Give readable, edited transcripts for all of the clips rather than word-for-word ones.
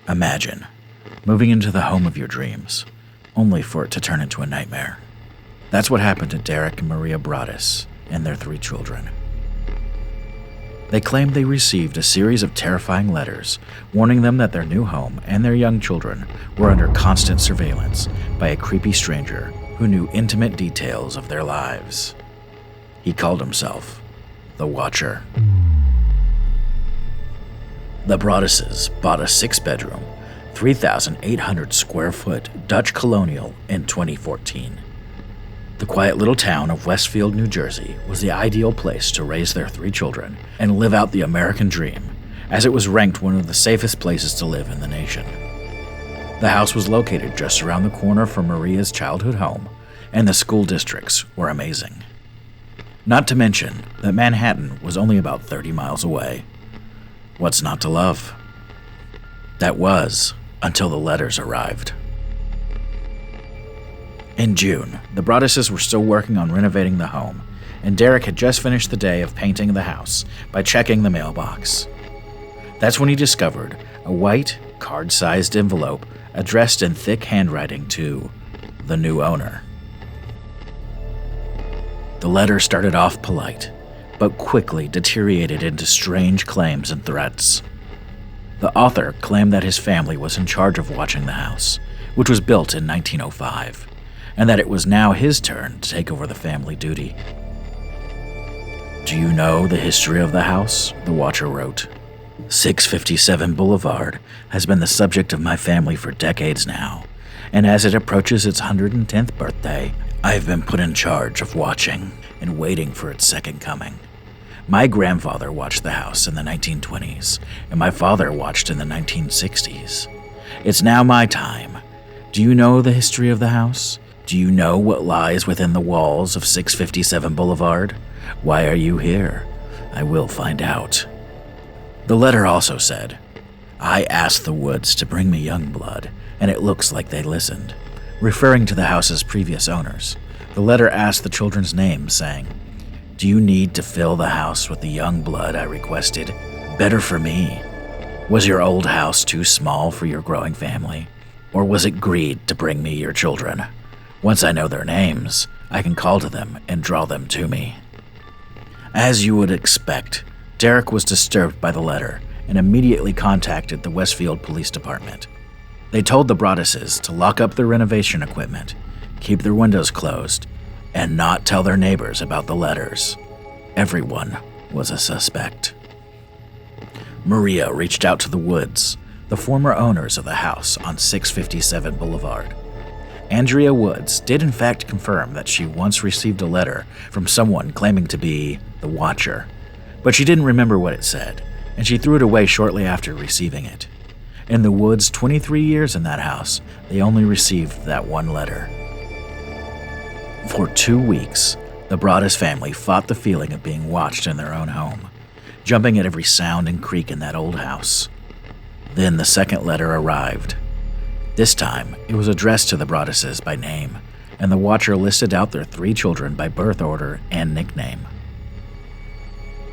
Imagine moving into the home of your dreams, only for it to turn into a nightmare. That's what happened to Derek and Maria Broaddus and their 3 children. They claimed they received a series of terrifying letters warning them that their new home and their young children were under constant surveillance by a creepy stranger who knew intimate details of their lives. He called himself the Watcher. The Broadduses bought a 6-bedroom, 3,800 square foot Dutch colonial in 2014. The quiet little town of Westfield, New Jersey was the ideal place to raise their 3 children and live out the American dream, as it was ranked one of the safest places to live in the nation. The house was located just around the corner from Maria's childhood home, and the school districts were amazing. Not to mention that Manhattan was only about 30 miles away. What's not to love? That was until the letters arrived. In June, the Broadduses were still working on renovating the home, and Derek had just finished the day of painting the house by checking the mailbox. That's when he discovered a white, card-sized envelope addressed in thick handwriting to the new owner. The letter started off polite, but quickly deteriorated into strange claims and threats. The author claimed that his family was in charge of watching the house, which was built in 1905, and that it was now his turn to take over the family duty. "Do you know the history of the house?" the Watcher wrote. 657 Boulevard has been the subject of my family for decades now, and as it approaches its 110th birthday, I have been put in charge of watching and waiting for its second coming. My grandfather watched the house in the 1920s, and my father watched in the 1960s. It's now my time. Do you know the history of the house? Do you know what lies within the walls of 657 Boulevard? Why are you here? I will find out. The letter also said, I asked the Woods to bring me young blood, and it looks like they listened. Referring to the house's previous owners, the letter asked the children's names, saying, Do you need to fill the house with the young blood I requested? Better for me. Was your old house too small for your growing family? Or was it greed to bring me your children? Once I know their names, I can call to them and draw them to me. As you would expect, Derek was disturbed by the letter and immediately contacted the Westfield Police Department. They told the Broadduses to lock up their renovation equipment, keep their windows closed, and not tell their neighbors about the letters. Everyone was a suspect. Maria reached out to the Woods, the former owners of the house on 657 Boulevard. Andrea Woods did in fact confirm that she once received a letter from someone claiming to be the Watcher, but she didn't remember what it said, and she threw it away shortly after receiving it. In the Woods' 23 years in that house, they only received that one letter. For 2 weeks, the Broaddus family fought the feeling of being watched in their own home, jumping at every sound and creak in that old house. Then the second letter arrived. This time, it was addressed to the Broadduses by name, and the Watcher listed out their 3 children by birth order and nickname.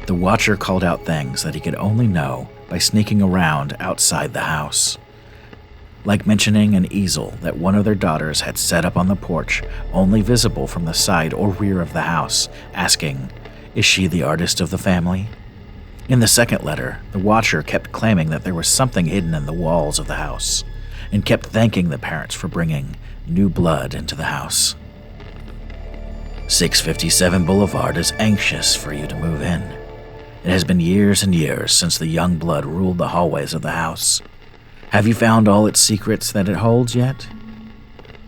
The Watcher called out things that he could only know by sneaking around outside the house, like mentioning an easel that one of their daughters had set up on the porch, only visible from the side or rear of the house, asking, "Is she the artist of the family?" In the second letter, the Watcher kept claiming that there was something hidden in the walls of the house, and kept thanking the parents for bringing new blood into the house. 657 Boulevard is anxious for you to move in. It has been years and years since the young blood ruled the hallways of the house. Have you found all its secrets that it holds yet?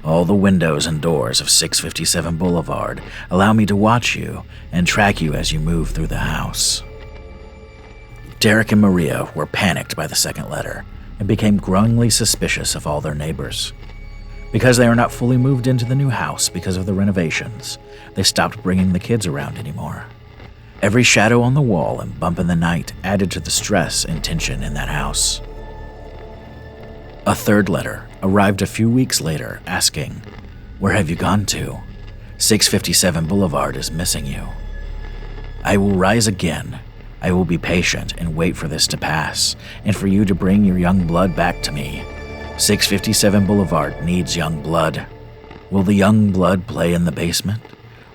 All the windows and doors of 657 Boulevard allow me to watch you and track you as you move through the house. Derek and Maria were panicked by the second letter and became growingly suspicious of all their neighbors. Because they were not fully moved into the new house because of the renovations, they stopped bringing the kids around anymore. Every shadow on the wall and bump in the night added to the stress and tension in that house. A third letter arrived a few weeks later asking, "Where have you gone to? 657 Boulevard is missing you. I will rise again, I will be patient and wait for this to pass, and for you to bring your young blood back to me. 657 Boulevard needs young blood. Will the young blood play in the basement?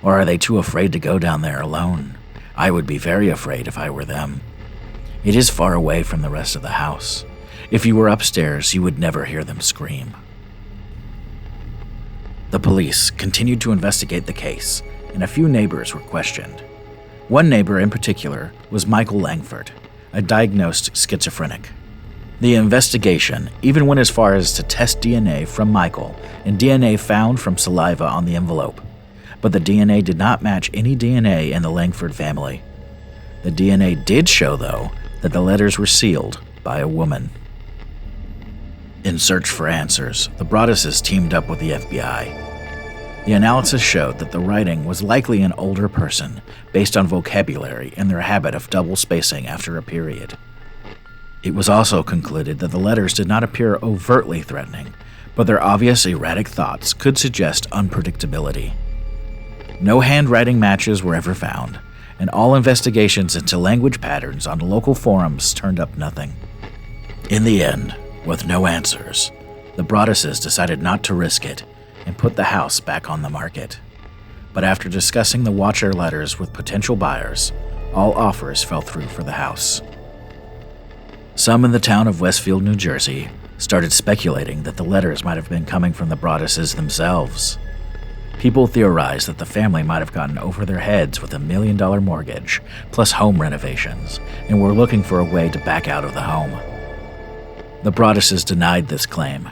Or are they too afraid to go down there alone? I would be very afraid if I were them. It is far away from the rest of the house. If you were upstairs, you would never hear them scream. The police continued to investigate the case, and a few neighbors were questioned. One neighbor in particular was Michael Langford, a diagnosed schizophrenic. The investigation even went as far as to test DNA from Michael and DNA found from saliva on the envelope, but the DNA did not match any DNA in the Langford family. The DNA did show, though, that the letters were sealed by a woman. In search for answers, the Broadduses teamed up with the FBI. The analysis showed that the writing was likely an older person based on vocabulary and their habit of double spacing after a period. It was also concluded that the letters did not appear overtly threatening, but their obvious erratic thoughts could suggest unpredictability. No handwriting matches were ever found, and all investigations into language patterns on local forums turned up nothing. In the end, with no answers, the Broadduses decided not to risk it and put the house back on the market. But after discussing the Watcher letters with potential buyers, all offers fell through for the house. Some in the town of Westfield, New Jersey, started speculating that the letters might have been coming from the Broadduses themselves. People theorized that the family might have gotten over their heads with $1 million mortgage, plus home renovations, and were looking for a way to back out of the home. The Broadduses denied this claim.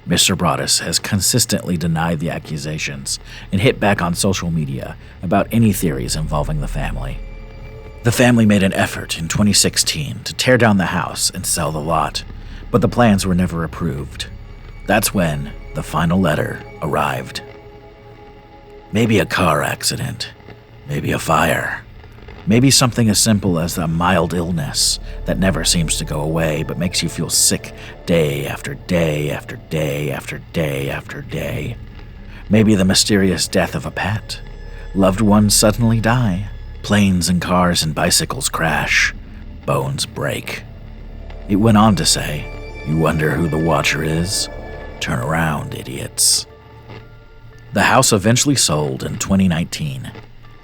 Mr. Broaddus has consistently denied the accusations and hit back on social media about any theories involving the family. The family made an effort in 2016 to tear down the house and sell the lot, but the plans were never approved. That's when the final letter arrived. Maybe a car accident, maybe a fire, maybe something as simple as a mild illness that never seems to go away but makes you feel sick day after day after day after day after day. Maybe the mysterious death of a pet. Loved ones suddenly die. Planes and cars and bicycles crash. Bones break. It went on to say, "You wonder who the Watcher is? Turn around, idiots." The house eventually sold in 2019.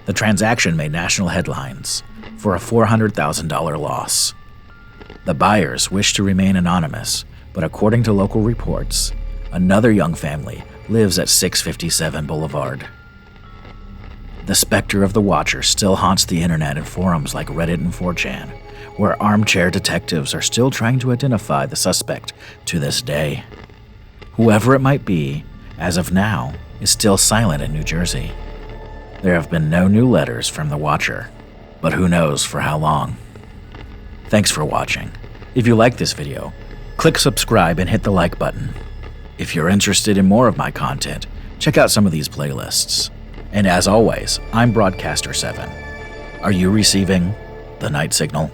The transaction made national headlines for a $400,000 loss. The buyers wished to remain anonymous, but according to local reports, another young family lives at 657 Boulevard. The specter of the Watcher still haunts the internet and forums like Reddit and 4chan, where armchair detectives are still trying to identify the suspect to this day. Whoever it might be, as of now, is still silent in New Jersey. There have been no new letters from the Watcher, but who knows for how long. Thanks for watching. If you like this video, click subscribe and hit the like button. If you're interested in more of my content, check out some of these playlists. And as always, I'm Broadcaster 7. Are you receiving the night signal?